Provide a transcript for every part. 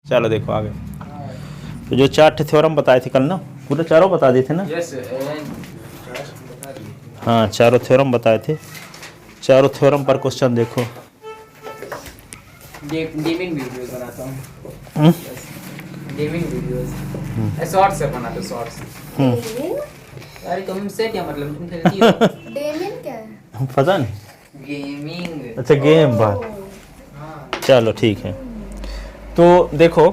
चलो देखो आगे। तो जो 4 थ्योरम बताए थे कल ना, पूरे चारों बता दिए थे ना। यस हाँ, चारों थ्योरम बताए थे। चारों थ्योरम पर क्वेश्चन देखो। गेमिंग वीडियोस बनाता हूँ। गेमिंग वीडियोस शॉर्ट्स से बनाता हूँ, शॉर्ट्स। अरे तुमसे क्या मतलब, तुम खेलती हो? गेमिंग क्या है? पता नहीं। गेमिंग। अच्छा, गेम बात। हाँ। चलो ठीक है। तो देखो,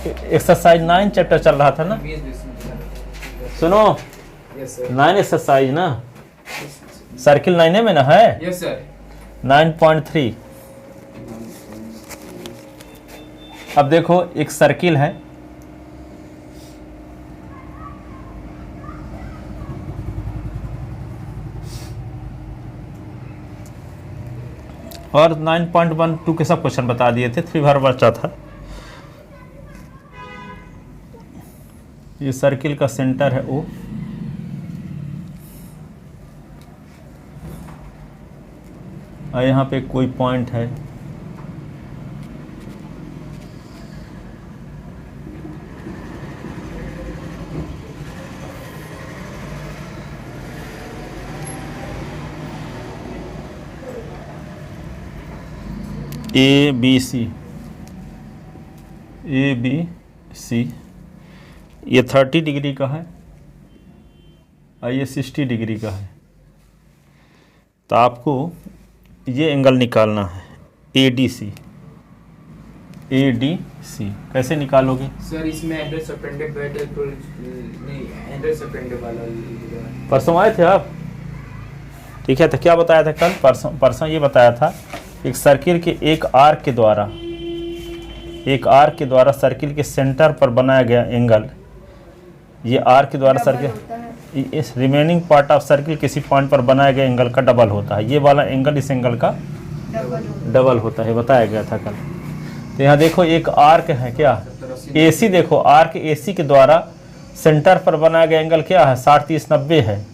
एक्सरसाइज 9 चैप्टर चल रहा था ना। सुनो, यस सर। 9 एक्सरसाइज ना, सर्किल 9 में ना है। Yes sir. 9.3। अब देखो, एक सर्किल है, और 9.12 के सब क्वेश्चन बता दिए थे, 3 बार बचा था। ये सर्किल का सेंटर है O, और यहाँ पे कोई पॉइंट है ABC। ये 30 डिग्री का है और ये 60 डिग्री का है। तो आपको ये एंगल निकालना है, ADC। कैसे निकालोगे? सर इसमें एड्रेस सस्पेंडेड नहीं, एड्रेस सस्पेंडेड वाला परसों आए थे आप? ठीक है, तो क्या बताया था कल? परसों ये बताया था, एक सर्किल के एक आर्क के द्वारा सर्किल के सेंटर पर बनाया गया एंगल, ये आर्क के द्वारा सर्किल, इस रिमेनिंग पार्ट ऑफ सर्किल किसी पॉइंट पर बनाया गया एंगल का डबल होता है। ये वाला एंगल इस एंगल का डबल होता है, बताया गया था कल। तो यहाँ देखो, एक आर्क है क्या, AC। देखो, आर्क AC के द्वारा सेंटर पर बनाया गया एंगल क्या है, 60, 30, 90 है।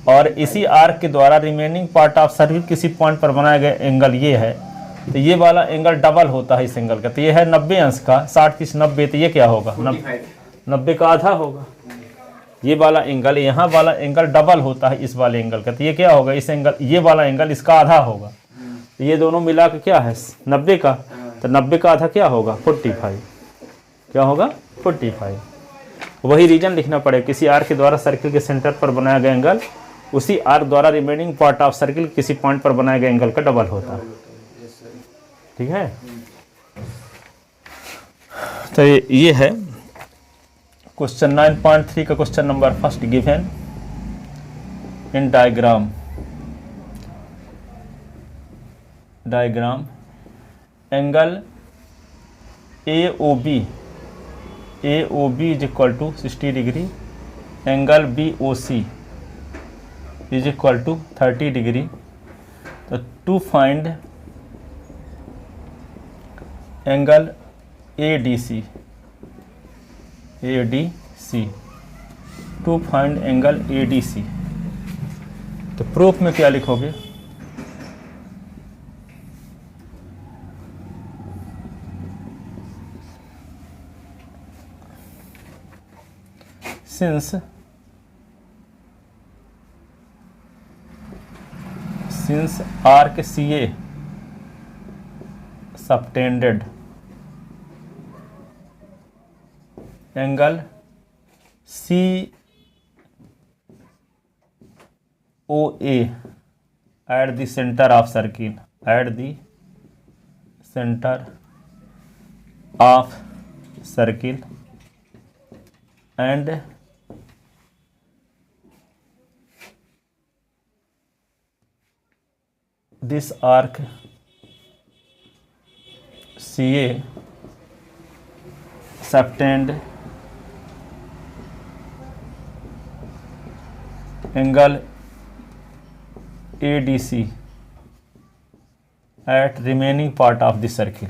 और इसी आर्क के द्वारा रिमेनिंग पार्ट ऑफ सर्किल किसी पॉइंट पर बनाया गया एंगल ये है। तो ये वाला एंगल डबल होता है इस एंगल का। तो ये है 90 अंश का, 60, 30, 90। तो ये क्या होगा, 90 का आधा होगा। ये वाला एंगल, यहाँ वाला एंगल डबल होता है इस वाले एंगल का। तो ये क्या होगा, इस एंगल, ये वाला एंगल इसका आधा होगा। तो ये दोनों मिला के क्या है, 90 का। तो 90 का आधा क्या होगा, 45। क्या होगा, 45। वही रीजन लिखना पड़ेगा, किसी आर्क के द्वारा सर्किल के सेंटर पर बनाया गया एंगल उसी आर्क द्वारा रिमेनिंग पार्ट ऑफ सर्किल किसी पॉइंट पर बनाए गए एंगल का डबल होता है। ठीक है, तो ये है क्वेश्चन 9.3 का question number first given in diagram angle AOB is equal to 60 degree, angle BOC is equal to 30 degree. तो to find angle ADC, to find angle ADC। तो प्रूफ में क्या लिखोगे, since arc CA subtended angle COA at the center of circle, and this arc CA subtend angle ADC at remaining part of the circle,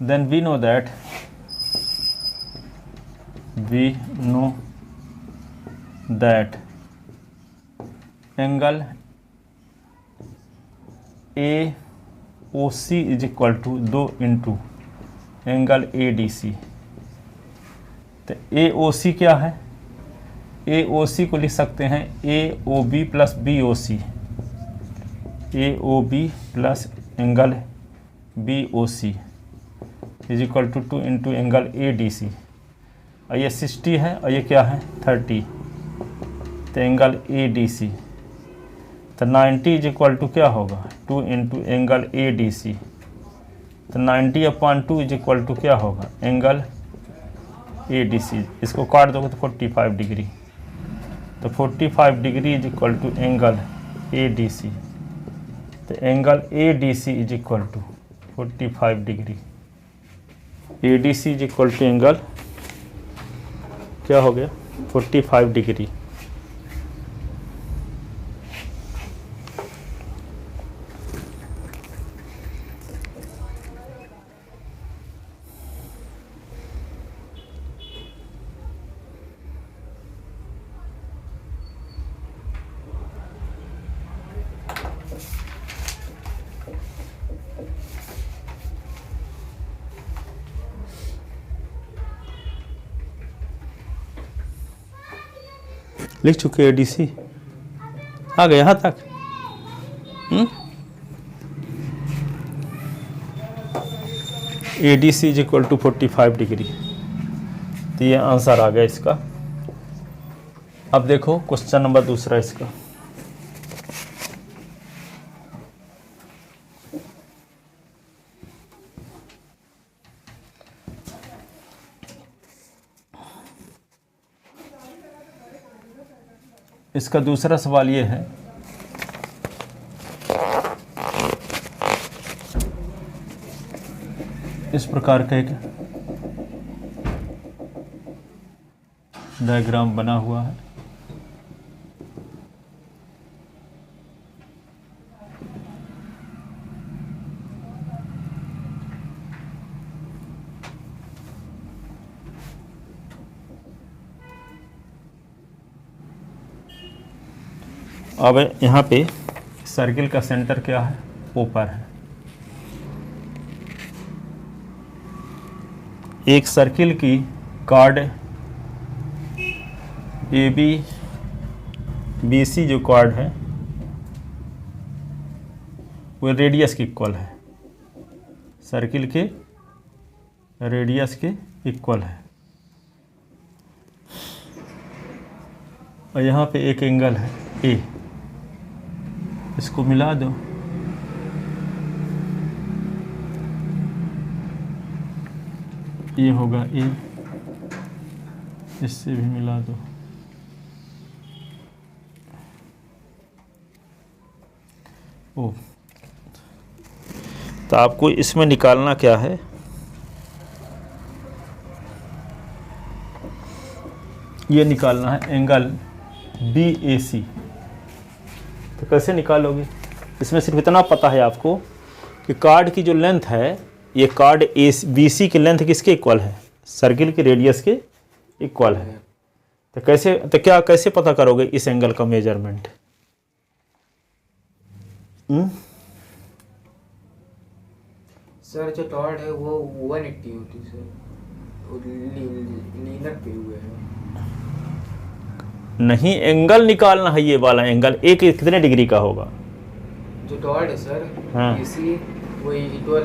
then we know that angle A O C is equal to 2 into angle A D C. तो A O सी क्या है? ए O सी को लिख सकते हैं A O B plus B O C, A O B plus angle B O C is equal to 2 into angle A D C. और ये 60 है और ये क्या है 30, तो एंगल ए डी सी। तो 90 इज इक्वल टू क्या होगा 2 into angle A D C. तो 90/2 इज इक्वल टू क्या होगा एंगल ए डी सी। इसको काट दोगे तो 45 डिग्री। तो 45 degree is equal to angle A D C. तो angle A D C is equal to 45 degree. A D C is equal to angle क्या हो गया 45 डिग्री। लिख चुके हैं डीसी आ गए यहाँ तक। A D C is equal to 45 degree. तो ये आंसर आ गया इसका। अब देखो क्वेश्चन नंबर दूसरा इसका। इसका दूसरा सवाल ये है इस प्रकार का एक डायग्राम बना हुआ है। अब यहाँ पे सर्किल का सेंटर क्या है ओ पर है। एक सर्किल की chord A B B C जो कार्ड है वो रेडियस के इक्वल है, सर्किल के रेडियस के इक्वल है। और यहाँ पे एक एंगल है ए, इसको मिला दो। ये होगा ए, इससे भी मिला दो। ओ, तो आपको इसमें निकालना क्या है, ये निकालना है एंगल बी ए सी। तो कैसे निकालोगे? इसमें सिर्फ इतना पता है आपको कि कार्ड की जो लेंथ है, ये कार्ड ए बी सी की लेंथ किसके इक्वल है, सर्किल के रेडियस के इक्वल है। तो कैसे पता करोगे इस एंगल का मेजरमेंट? सर जो टॉर्ड है वो 180 होती है सर, लीनर पे हुए हैं। नहीं, एंगल निकालना है। ये वाला एंगल एक कितने डिग्री का होगा? जो टॉर्ड है सर, हाँ, इसी वो इक्वल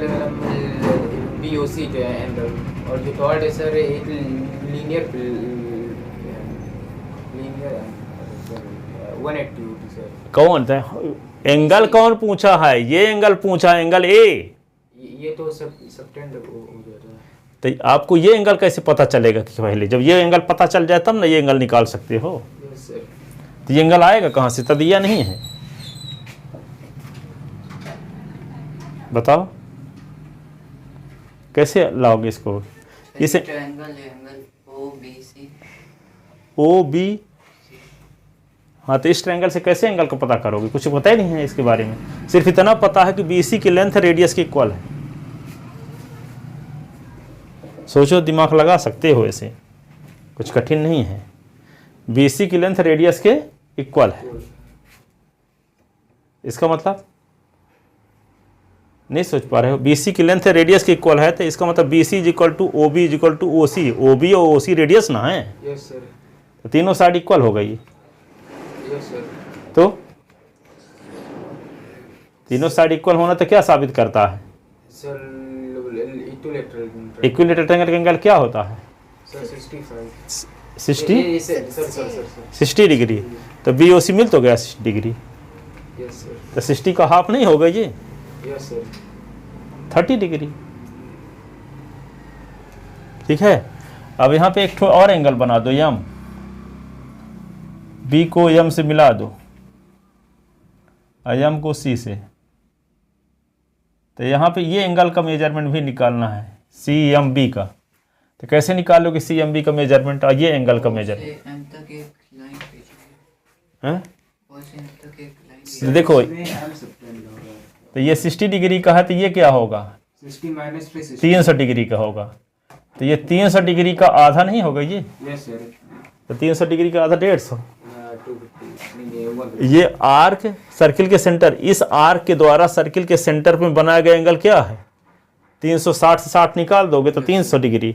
बीओसी जो है एंगल, और जो टॉर्ड है सर एक लीनियर 180 होती सर। कौन था एंगल? कौन पूछा है? ये एंगल पूछा, एंगल ए। ये तो सबटेंड हो जाता है। तो आपको ये एंगल कैसे पता चलेगा कि पहले जब ये एंगल पता चल जाए तब ना ये एंगल निकाल सकते हो। तो ये एंगल आएगा कहाँ से? तो दिया नहीं है, बताओ कैसे लाओगे इसको? इसे ओ बी, हाँ, तो इस ट्रायंगल से कैसे एंगल को पता करोगे? कुछ पता ही नहीं है इसके बारे में। सिर्फ इतना पता है कि बीसी की लेंथ रेडियस के इक्वल है। सोचो, दिमाग लगा सकते हो, ऐसे कुछ कठिन नहीं है। BC की लेंथ रेडियस के इक्वल है। इसका मतलब नहीं सोच पा रहे हो, BC की लेंथ रेडियस के इक्वल है, तो इसका मतलब BC is equal to OB is equal to OC, OB और OC रेडियस ना है। Yes sir. तो तीनों साइड इक्वल हो गई। Yes sir. तो तीनों साइड इक्वल होना तो क्या साबित करता है? सर इक्विलेटरल ट्रायंगल का एंगल क्या होता है? Sir 65 60 degree. तो BOC मिल तो गया 60 डिग्री। Yes sir. तो 60 का हाफ नहीं होगा ये? Yes sir. 30 डिग्री। ठीक है। अब यहाँ पे एक और एंगल बना दो, यम। B को यम से मिला दो, यम को C से। तो यहाँ पे ये एंगल का मेजरमेंट भी निकालना है, CMB का। तो कैसे निकालोगे CMB का मेजरमेंट और ये एंगल का मेजरमेंट? देखो तो ये 60 डिग्री का है, तो ये क्या होगा? 300 डिग्री का होगा। तो ये 300 डिग्री का आधा नहीं होगा ये? Yes sir. तो 300 डिग्री का आधा 150। ये आर्क सर्किल के सेंटर, इस आर्क के द्वारा सर्किल के सेंटर में बनाया गया एंगल क्या है? 360 से 60 निकाल दोगे तो 300 डिग्री।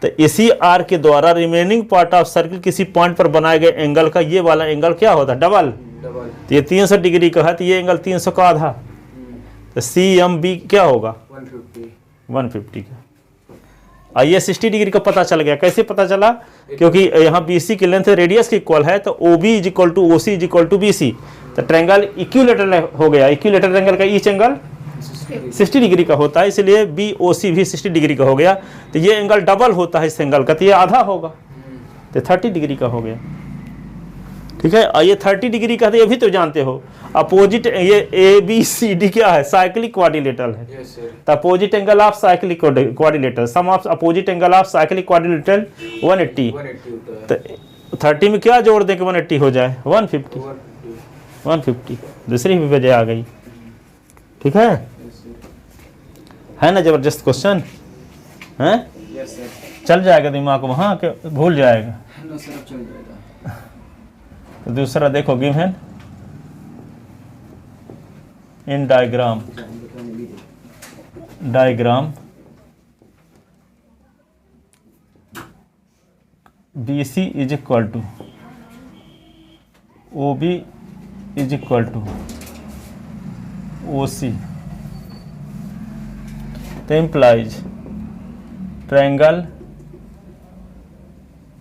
तो इसी आर्क के द्वारा रिमेनिंग पार्ट ऑफ सर्किल किसी पॉइंट पर बनाए गए एंगल का ये वाला एंगल क्या होता है? डबल। तो ये 300 डिग्री का है, तो ये एंगल 300 का आधा। तो CMB क्या होगा? 150 का। और ये 60 डिग्री का पता चल गया। कैसे पता चला? क्योंकि यहाँ BC की लेंथ रेडियस के इक्वल है, तो OB is equal to OC is equal to BC। तो ट्रायंगल इक्विलेटरल हो गया। इक्विलेटरल ट्रायंगल का ईच एंगल 60 डिग्री का होता है, इसलिए BOC भी 60 डिग्री का हो गया। तो ये एंगल डबल होता है इस एंगल का, तो ये आधा होगा, तो 30 डिग्री का हो गया। ठीक है। और ये 30 डिग्री का, तो ये भी तो जानते हो अपोजिट, ये ABCD क्या है? साइक्लिक क्वाड्रिलेटरल है। Yes sir. तो opposite angle of cyclic quadrilateral, sum of opposite angle of cyclic quadrilateral 180 होता है। तो 30 में क्या जोड़ दें कि 180 हो जाए? 150 दूसरी भी वजह आ गई। ठीक है ना? जबरदस्त क्वेश्चन है। Yes sir. चल जाएगा दिमाग वहाँ के, भूल जाएगा। नो सर, अब चल जाएगा। दूसरा देखो, given in diagram BC is equal to OB is equal to OC, तो implies triangle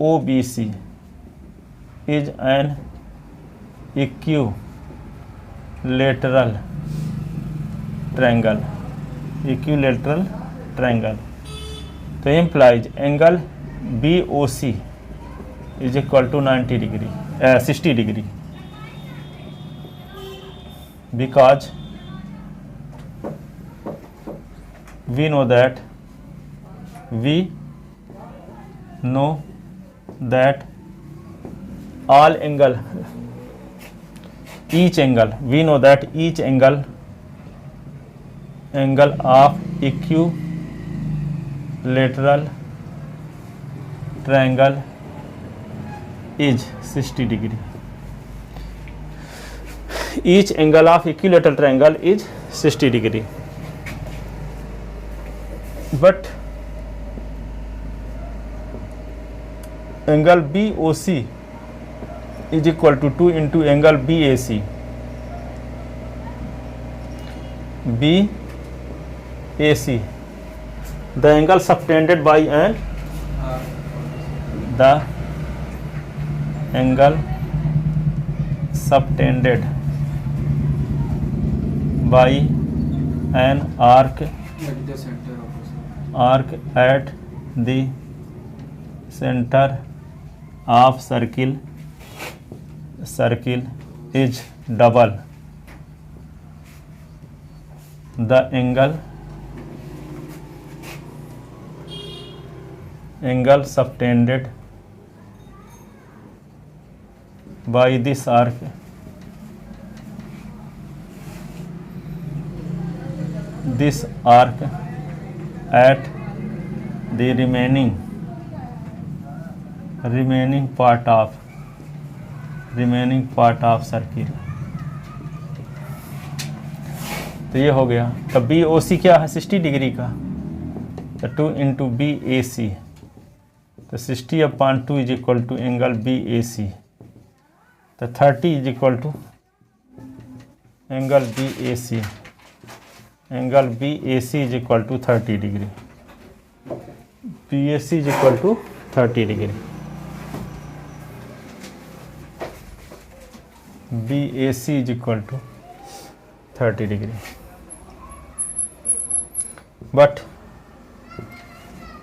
OBC is an equilateral triangle, तो implies angle BOC is equal to 90 degree 60 degree, because we know that all angle, each angle, we know that each angle of equilateral triangle is 60 degree. Each angle of equilateral triangle is 60 degree. But angle BOC is equal to 2 into angle BAC. BAC, the angle subtended by an arc at the center of circle is double the angle subtended by this arc at the remaining part of remaining part of circle. तो ये हो गया। तब B O सी क्या है 60 degree का, तो 2 into B A C, तो 60/2 is equal to angle B A C, तो 30 is equal to angle B A C, angle B A C is equal to 30 degree, B A C is equal to 30 degree, B A C is equal to 30 degree. But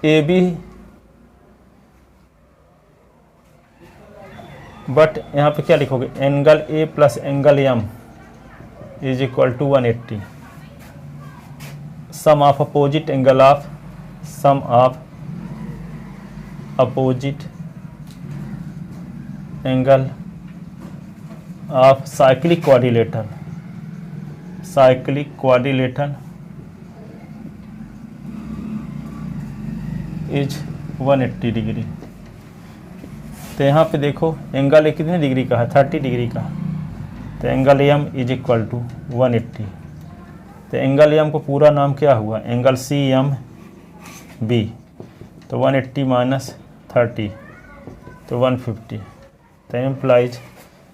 A B, but यहाँ पे क्या लिखोगे, angle A plus angle M is equal to 180, sum of opposite angle of, sum of opposite angle of cyclic quadrilateral, cyclic quadrilateral is 180 degree. तो यहाँ पे देखो angle A कितने degree का है, 30 डिग्री का, तो angle M is equal to 180। तो एंगल एम को पूरा नाम क्या हुआ, एंगल सी एम बी, तो 180 माइनस 30 तो 150, तो implies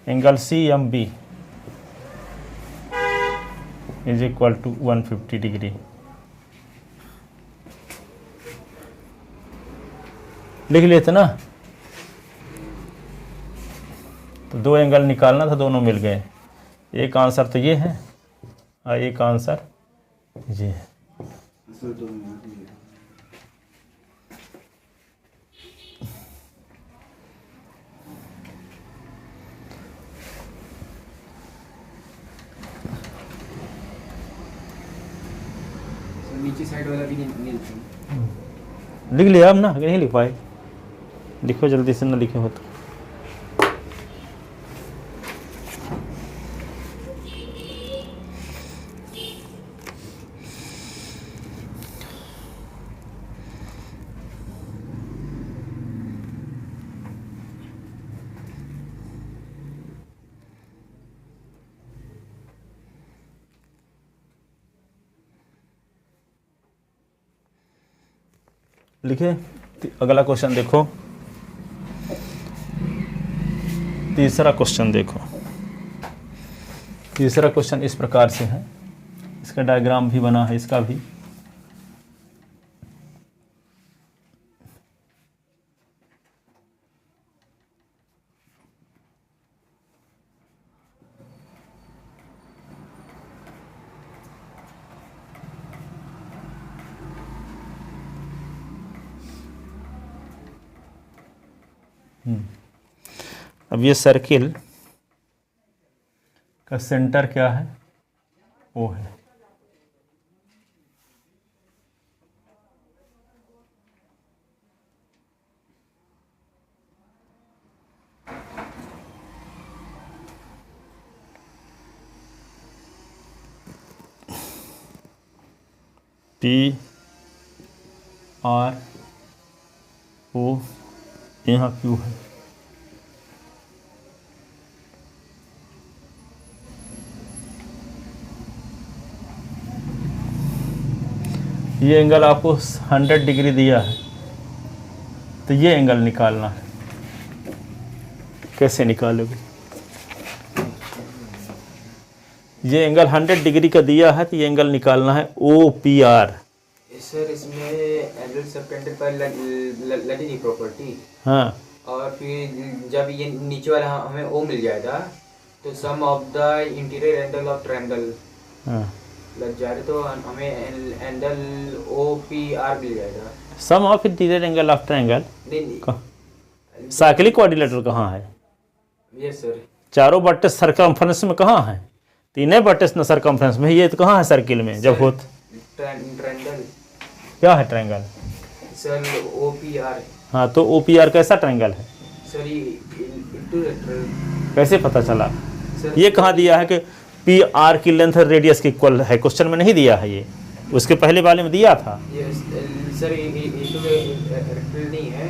angle C M B is equal to 150 degree. लिख लेते ना, तो दो एंगल निकालना था, दोनों मिल गए। एक आंसर तो ये है और एक आंसर ये है। नीचे साइड वाला भी नहीं लिख लिया अब ना, अगर नहीं लिख पाए लिखो जल्दी से, ना लिखे हो तो। लिखे। अगला क्वेश्चन देखो, तीसरा क्वेश्चन देखो। तीसरा क्वेश्चन इस प्रकार से है, इसका डायग्राम भी बना है, इसका भी। अब ये सर्किल का सेंटर क्या है, ओ है। पी आर ओ, यहाँ क्यू है। ये एंगल आपको 100 डिग्री दिया है, तो ये एंगल निकालना है। कैसे निकालोगे? ये एंगल 100 डिग्री का दिया है, तो ये एंगल निकालना है ओ पी आर। सर इसमें एंगल सबटेंडेड पर लैटिनी प्रॉपर्टी, हाँ, और फिर जब ये नीचे वाला हमें ओ मिल जाएगा, तो sum of the interior angle of triangle, हाँ, लग जाए तो हमें एंगल ओ पी आर मिल जाएगा। Sum of interior angle of triangle, cyclic quadrilateral कहाँ है? Yes sir. चारों वर्टेक्स सर्कमफ्रेंस में कहाँ है? तीनों वर्टेक्स न सर्कमफ्रेंस में, ये तो कहाँ है सर्किल में जब होत? ट्रायंगल। क्या है triangle? Sir O P R. हाँ, तो ओ पी आर कैसा ट्रायंगल है? सर ये कैसे पता चला? ये कहाँ दिया है कि पी आर की लेंथ रेडियस के इक्वल है? क्वेश्चन में नहीं दिया है ये, उसके पहले वाले में दिया था। सर ये नहीं है,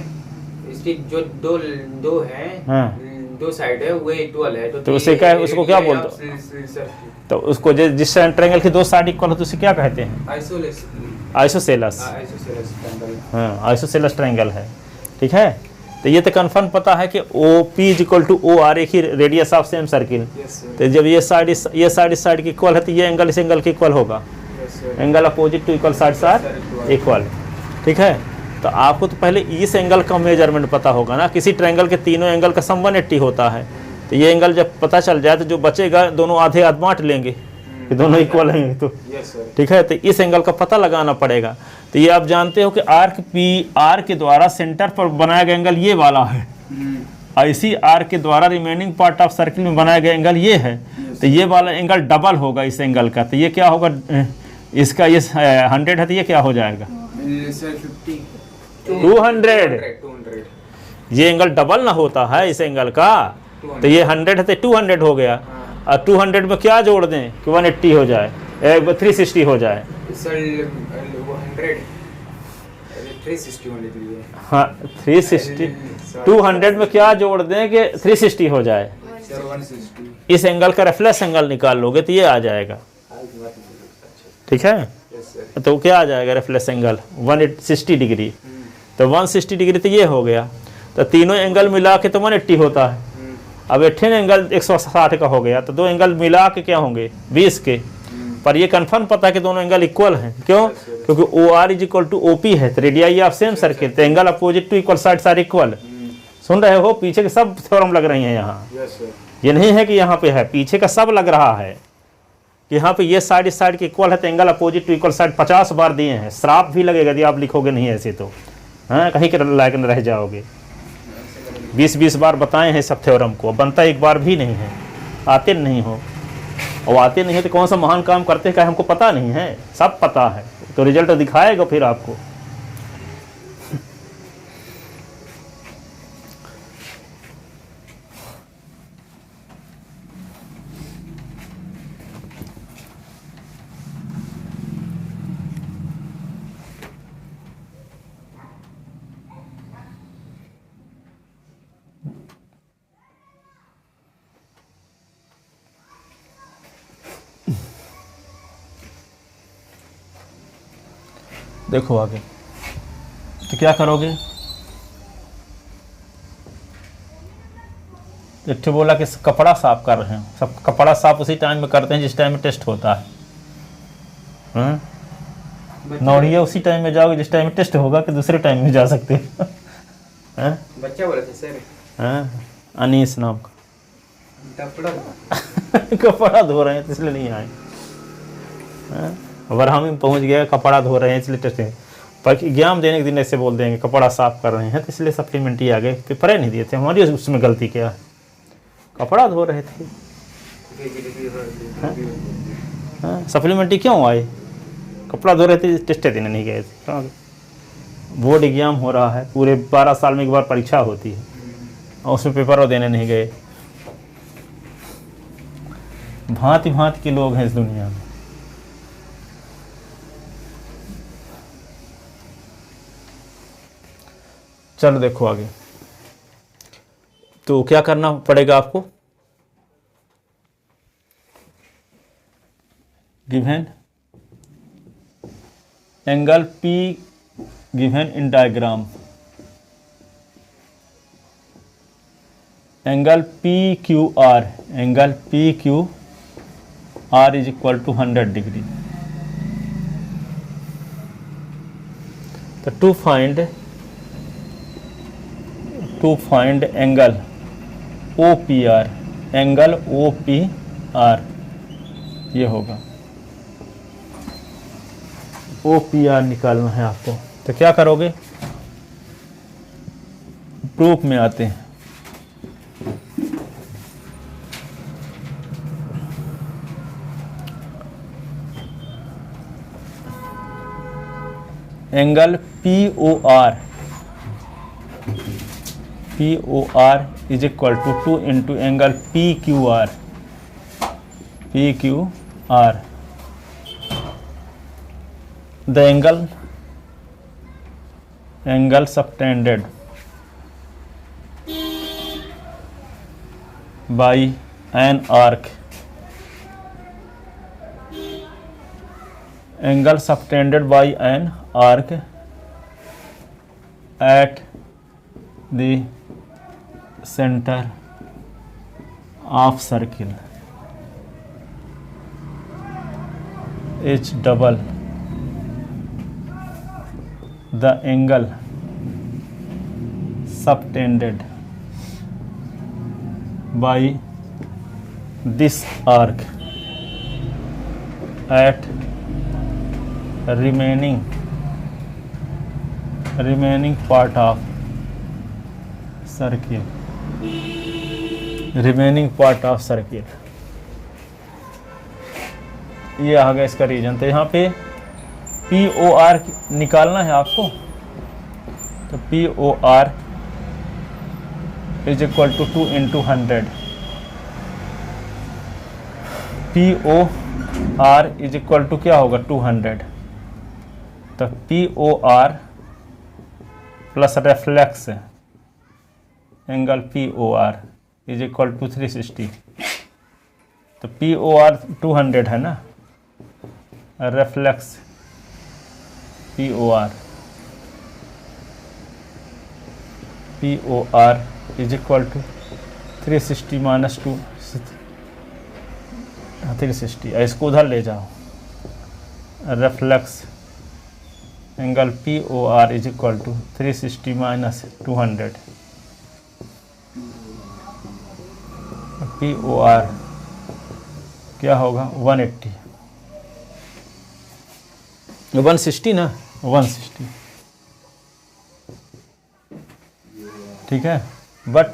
इसके जो दो हैं, हाँ, दो साइड है वो इक्वल है तो उसे क्या है, उसको क्या बोलते हो? तो उसको जिस ट्रायंगल की दो साइड इक्वल हो तो उसे क्या कहते हैं? आइसोसेलस। हाँ, आइसोसेलस ट्रायंगल है। ठीक है, तो ये तो कन्फर्म पता है कि O P is equal to O R, एक ही रेडियस ऑफ सेम सर्किल। तो जब ये साइड इस साइड की इक्वल है तो ये एंगल इस एंगल के इक्वल होगा। Angle opposite to equal sides are equal. ठीक है, तो आपको तो पहले इस एंगल का मेजरमेंट पता होगा ना। किसी ट्रायंगल के तीनों एंगल का सम 180 होता है। तो ये एंगल जब पता चल जाए तो जो बचेगा दोनों आधे आध बांट लेंगे कि दोनों इक्वल हैं तो। ठीक है, तो इस एंगल का पता लगाना पड़ेगा। तो ये आप जानते हो कि आर्क पी आर के द्वारा सेंटर पर बनाया गया एंगल ये वाला है, इसी आर्क के द्वारा रिमेनिंग पार्ट ऑफ सर्किल में बनाया गया एंगल ये है। तो ये वाला एंगल डबल होगा इस एंगल का। तो ये क्या होगा, इसका ये 100 है तो ये क्या हो जाएगा 200। ये एंगल डबल ना होता है इस एंगल का, तो ये 100 है तो 200 हो गया। और 200 में क्या जोड़ दें कि 180 हो जाए, 360 हो जाए। हाँ 360, 200 में क्या जोड़ दें कि 360 हो जाए। इस एंगल का रेफ्लेक्स एंगल निकाल लोगे तो ये आ जाएगा। ठीक है, तो क्या आ जाएगा रेफ्लेक्स एंगल 160 डिग्री। तो 160 डिग्री तो ये हो गया। तो तीनों एंगल मिला के तो 180 होता है। अब 18 एंगल 160 का हो गया, तो दो एंगल मिला के क्या होंगे 20 के। पर ये कंफर्म पता है कि दोनों एंगल इक्वल हैं। क्यों? क्योंकि O R is equal to O P है, तो रेडियाई ऑफ सेम सर्किल, तो angle opposite to equal sides are equal. सुन रहे हो, पीछे के सब थ्योरम लग रही हैं यहाँ। ये नहीं है कि यहाँ पे है, पीछे का सब लग रहा है। यहाँ पे ये साइड इस साइड के इक्वल है तो angle opposite to equal side 50 बार दिए हैं। श्राप भी लगेगा यदि आप लिखोगे नहीं ऐसे तो। हाँ, कहीं के लायक न रह जाओगे। 20-20 बार बताए हैं सब थ्योरम को, बनता एक बार भी नहीं है। आते नहीं हो, और आते नहीं है तो कौन सा महान काम करते हैं क्या हमको पता नहीं है? सब पता है, तो रिजल्ट दिखाएगा फिर आपको। देखो आगे तो क्या करोगे। एक ठे बोला कि कपड़ा साफ कर रहे हैं, सब कपड़ा साफ उसी टाइम में करते हैं जिस टाइम में टेस्ट होता है। नौड़िया उसी टाइम में जाओगे जिस टाइम में टेस्ट होगा कि दूसरे टाइम में जा सकते हैं? बच्चा बोला था सर। अनीस नाम का कपड़ा धो रहे हैं तो इसलिए नहीं आए। वरहामी में पहुंच गया, कपड़ा धो रहे हैं इसलिए टेस्ट है। पर एग्जाम देने के दिन ऐसे बोल देंगे कपड़ा साफ कर रहे हैं, तो इसलिए सप्लीमेंट्री आ गए। पेपर नहीं दिए थे, हमारी उसमें गलती क्या है, कपड़ा धो रहे थे। सप्लीमेंट्री क्यों आए, कपड़ा धो रहे थे, टेस्ट देने नहीं गए थे। बोर्ड एग्जाम हो रहा है, पूरे 12 साल में एक बार परीक्षा होती है और उसमें पेपर देने नहीं गए। भांति भांति के लोग हैं इस दुनिया में। चलो देखो आगे, तो क्या करना पड़ेगा आपको। Given angle P given in diagram, angle PQR, angle PQR is equal to 100 degree. तो to find angle OPR, angle OPR ये होगा, OPR निकालना है आपको। तो क्या करोगे, प्रूफ में आते हैं। Angle POR is equal to 2 into angle PQR। The angle subtended by an arc, angle subtended by an arc at the center of circle H double the angle subtended by this arc at remaining part of circle, remaining part of circle। ये आ गया इसका reason. तो यहाँ पे P O are निकालना है आपको, तो P O R is equal to 2 into 100, P O R is equal to क्या होगा 200, तो P O R plus reflex angle P O R is equal to 360, तो पी ओ आर 200 है ना, reflex P O R is equal to 360 minus 2 360, इसको उधर ले जाओ, reflex angle P O R is equal to 360 minus 200, P O are क्या होगा 180, 160 ना, 160, ठीक है। बट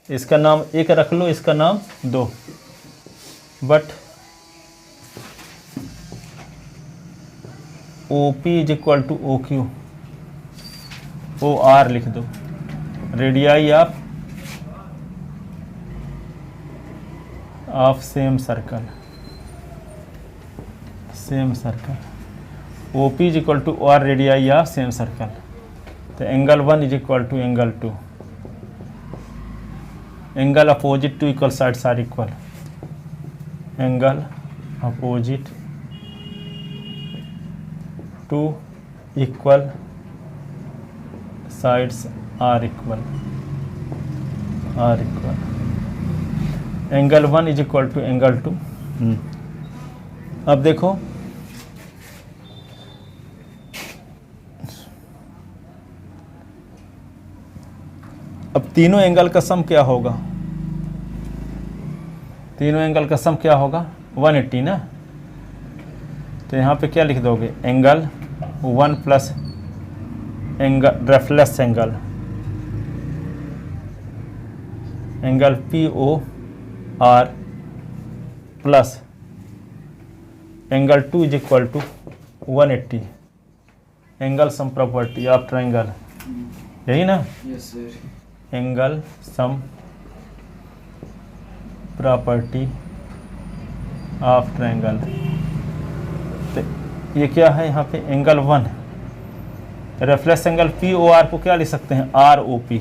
इसका नाम एक रख लो, इसका नाम 2, but O P is equal to O Q, O R लिख दो, radii of same circle, O P is equal to O R radii of same circle, तो angle 1 is equal to angle 2, angle opposite to equal sides are equal, angle opposite to equal sides are equal, angle 1 is equal to angle 2। अब देखो अब तीनों angle का सम क्या होगा, तीनों angle का सम क्या होगा 180 ना, तो यहाँ पे क्या लिख दोगे, angle 1 plus angle reflex angle P O R plus angle 2 is equal to 180, angle sum property of triangle, यही ना, yes sir, angle sum property of triangle. तो ये क्या है यहाँ पे angle 1, reflex angle P O R को क्या लिख सकते हैं R O P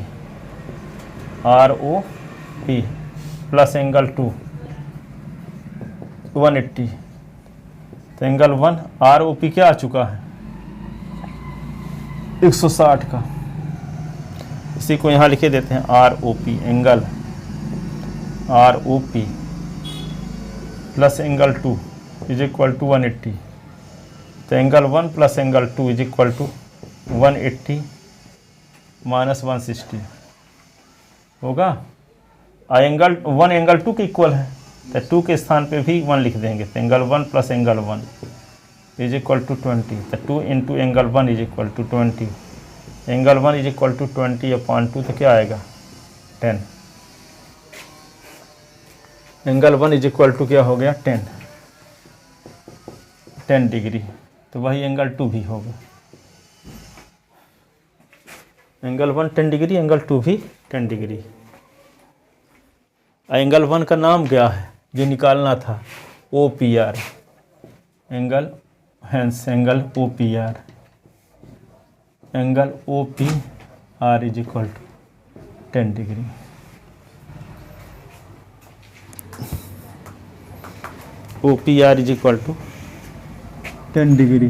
plus angle 2 180, तो एंगल 1 आर ओ पी क्या आ चुका है 160 का, इसी को यहाँ लिखे देते हैं R O P, angle R O P plus angle 2 is equal to 180, तो angle 1 plus angle 2 is equal to 180 minus 160 होगा, एंगल 1 एंगल 2 के इक्वल है, तो 2 के स्थान पे भी 1 लिख देंगे, तो angle 1 plus angle 1 is equal to 20, तो 2 into angle 1 is equal to 20, angle 1 is equal to 20/2, तो क्या आएगा 10, एंगल 1 इज इक्वल टू क्या हो गया 10 डिग्री, तो वही एंगल 2 भी होगा, एंगल 1 10 डिग्री, एंगल 2 भी 10 डिग्री। एंगल 1 का नाम क्या है जो निकालना था O P R, angle hence angle O P R, angle O P R is equal to 10 degree. OPR is equal to 10 degree.